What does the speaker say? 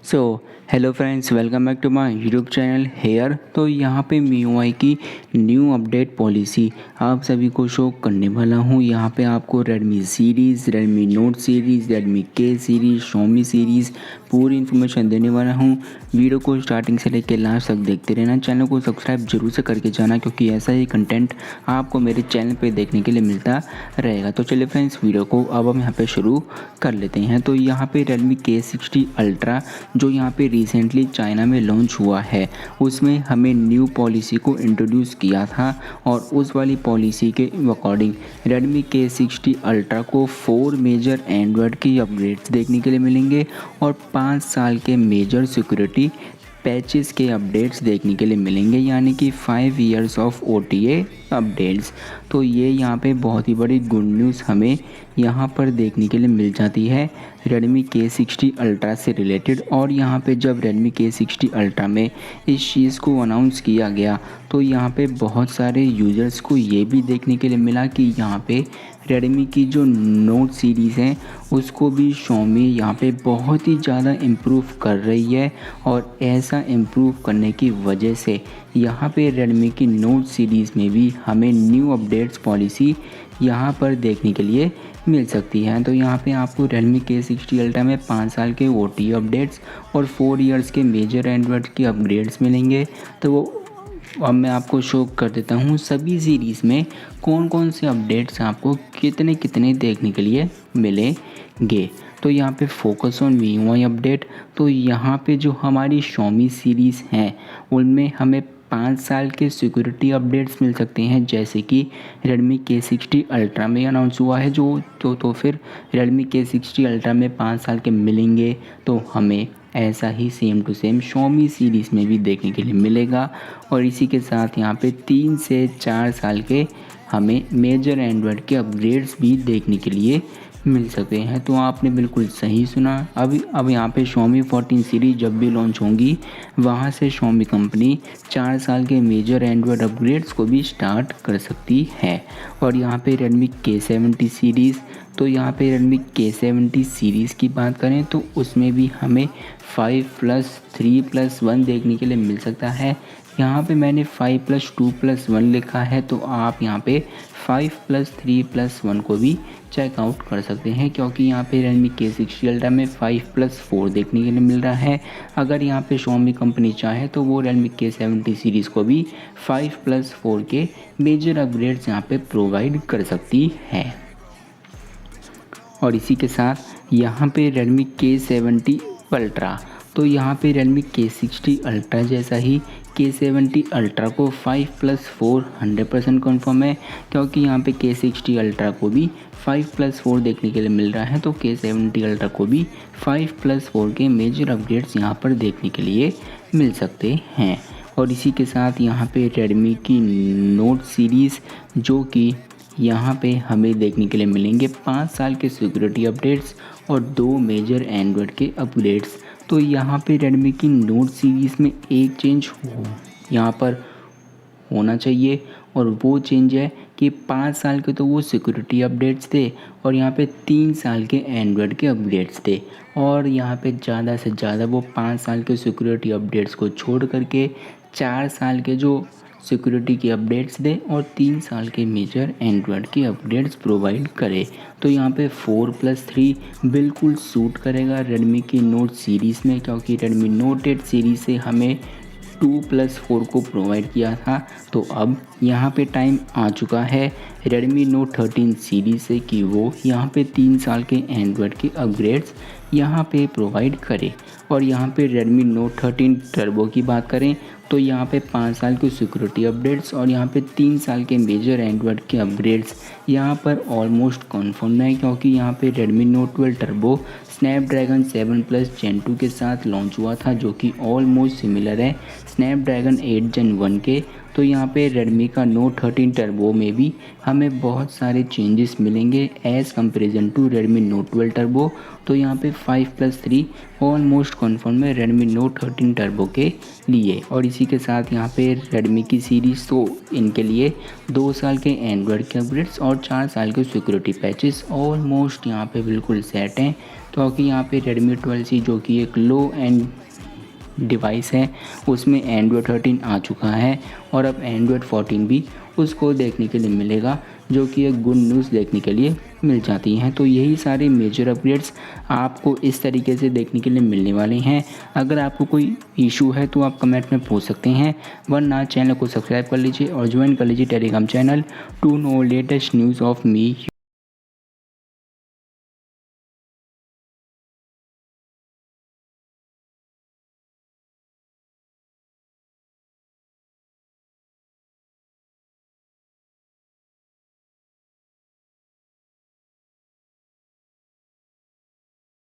So hello friends, welcome back to my YouTube channel here. तो यहाँ पे MIUI की न्यू अपडेट पॉलिसी आप सभी को शो करने वाला हूँ। यहाँ पे आपको Redmi series, Redmi Note series, Redmi K series, Xiaomi series पूरी इन्फॉर्मेशन देने वाला हूँ। वीडियो को स्टार्टिंग से लेकर लास्ट तक देखते रहना। चैनल को सब्सक्राइब जरूर से करके जाना, क्योंकि ऐसा ही कंटेंट आपको मेरे चैनल पे देखने के लिए मिलता रहेगा। तो चलिए फ्रेंड्स, वीडियो को अब हम यहाँ पे शुरू कर लेते हैं। तो यहाँ पे Redmi K60 Ultra जो यहाँ पे रिसेंटली चाइना में लॉन्च हुआ है, उसमें हमें न्यू पॉलिसी को इंट्रोड्यूस किया था और उस वाली पॉलिसी के अकॉर्डिंग Redmi K60 Ultra को 4 मेजर एंड्रॉयड की अपग्रेड्स देखने के लिए मिलेंगे और 5 साल के मेजर सिक्योरिटी पैचेस के अपडेट्स देखने के लिए मिलेंगे, यानी कि 5 इयर्स ऑफ OTA अपडेट्स। तो ये यहाँ पे बहुत ही बड़ी गुड न्यूज़ हमें यहाँ पर देखने के लिए मिल जाती है Redmi K60 Ultra से रिलेटेड। और यहाँ पे जब Redmi K60 Ultra में इस चीज़ को अनाउंस किया गया तो यहाँ पे बहुत सारे यूज़र्स को ये भी देखने के लिए मिला कि यहाँ पे Redmi की जो नोट सीरीज़ है उसको भी Xiaomi यहाँ पे बहुत ही ज़्यादा इम्प्रूव कर रही है। और ऐसा इम्प्रूव करने की वजह से यहाँ पे Redmi की नोट सीरीज़ में भी हमें न्यू अपडेट्स पॉलिसी यहाँ पर देखने के लिए मिल सकती है। तो यहाँ पे आपको Redmi K60 Ultra में 5 साल के OTA अपडेट्स और 4 इयर्स के मेजर एंड्रॉयड के अपग्रेड्स मिलेंगे। तो वो अब मैं आपको शो कर देता हूँ सभी सीरीज़ में कौन कौन से अपडेट्स आपको कितने कितने देखने के लिए मिलेंगे। तो यहाँ पे फोकस ऑन MIUI अपडेट। तो यहाँ पे जो हमारी Xiaomi सीरीज़ हैं उनमें हमें 5 साल के सिक्योरिटी अपडेट्स मिल सकते हैं, जैसे कि Redmi K60 Ultra में अनाउंस हुआ है तो फिर Redmi K60 Ultra में 5 साल के मिलेंगे। तो हमें ऐसा ही same to same Xiaomi series में भी देखने के लिए मिलेगा। और इसी के साथ यहाँ पे 3 से 4 साल के हमें मेजर एंड्रॉयड के अपग्रेड्स भी देखने के लिए मिल सकते हैं। तो आपने बिल्कुल सही सुना। अब यहाँ पे Xiaomi 14 सीरीज जब भी लॉन्च होंगी वहाँ से Xiaomi कंपनी 4 साल के मेजर एंड्रॉयड अपग्रेड्स को भी स्टार्ट कर सकती है। और यहाँ पे Redmi K70 सीरीज़, तो यहाँ पे Redmi K70 सीरीज़ की बात करें तो उसमें भी हमें 5+3+1 देखने के लिए मिल सकता है। यहाँ पे मैंने 5+2+1 लिखा है, तो आप यहाँ पे 5+3+1 को भी चेकआउट कर सकते हैं, क्योंकि यहाँ पे Redmi K60 Ultra में 5+4 देखने के लिए मिल रहा है। अगर यहाँ पे Xiaomi कंपनी चाहे तो वो Redmi K70 सीरीज़ को भी 5+4 के मेजर अपग्रेड्स यहाँ पे प्रोवाइड कर सकती है। और इसी के साथ यहाँ पे Redmi K70 Ultra, तो यहाँ पे Redmi K60 Ultra जैसा ही K70 Ultra को 5+4 100% कन्फर्म है, क्योंकि यहाँ पे K60 Ultra को भी 5+4 देखने के लिए मिल रहा है। तो K70 Ultra को भी 5+4 के मेजर अपडेट्स यहाँ पर देखने के लिए मिल सकते हैं। और इसी के साथ यहाँ पे Redmi की नोट सीरीज़, जो कि यहाँ पे हमें देखने के लिए मिलेंगे 5 साल के सिक्योरिटी अपडेट्स और 2 मेजर एंड्रॉयड के अपग्रेड्स। तो यहाँ पे Redmi की नोट सीरीज़ में एक चेंज यहाँ पर होना चाहिए, और वो चेंज है कि 5 साल के तो वो सिक्योरिटी अपडेट्स थे और यहाँ पे 3 साल के एंड्रॉयड के अपग्रेड्स थे। और यहाँ पे ज़्यादा से ज़्यादा वो 5 साल के सिक्योरिटी अपडेट्स को छोड़ करके 4 साल के जो सिक्योरिटी के अपडेट्स दे और 3 साल के मेजर एंड्रॉयड के अपडेट्स प्रोवाइड करे। तो यहाँ पे 4+3 बिल्कुल सूट करेगा Redmi की नोट सीरीज़ में, क्योंकि Redmi Note 8 सीरीज़ से हमें 2+4 को प्रोवाइड किया था। तो अब यहाँ पे टाइम आ चुका है Redmi Note 13 सीरीज़ से कि वो यहाँ पे 3 साल के एंड्रॉयड के अपग्रेड्स यहाँ पे प्रोवाइड करे। और यहाँ पे Redmi Note 13 टर्बो की बात करें तो यहाँ पे 5 साल के सिक्योरिटी अपडेट्स और यहाँ पे 3 साल के मेजर एंड्रॉयड के अपग्रेड्स यहाँ पर ऑलमोस्ट कन्फर्म है, क्योंकि यहाँ पे Redmi Note 12 turbo Snapdragon 7+ Gen 2 के साथ लॉन्च हुआ था, जो कि ऑलमोस्ट सिमिलर है स्नैपड्रैगन 8 Gen 1 के। तो यहाँ पे Redmi का Note 13 टर्बो में भी हमें बहुत सारे चेंजेस मिलेंगे as comparison to Redmi Note 12 turbo. तो यहाँ पे 5+3 ऑलमोस्ट कन्फर्म है Redmi Note 13 टर्बो के लिए। और इसी के साथ यहाँ पे Redmi की सीरीज़, तो इनके लिए 2 साल के एंड्रॉयड के अपग्रेड्स और 4 साल के सिक्योरिटी पैचेस ऑलमोस्ट यहाँ पे बिल्कुल सेट हैं, तो कि यहाँ पे Redmi 12C जो कि एक लो एंड डिवाइस है उसमें Android 13 आ चुका है और अब Android 14 भी उसको देखने के लिए मिलेगा, जो कि एक गुड न्यूज़ देखने के लिए मिल जाती हैं। तो यही सारे मेजर अपडेट्स आपको इस तरीके से देखने के लिए मिलने वाले हैं। अगर आपको कोई इशू है तो आप कमेंट में पूछ सकते हैं, वरना चैनल को सब्सक्राइब कर लीजिए और ज्वाइन कर लीजिए Telegram channel to know latest news of me.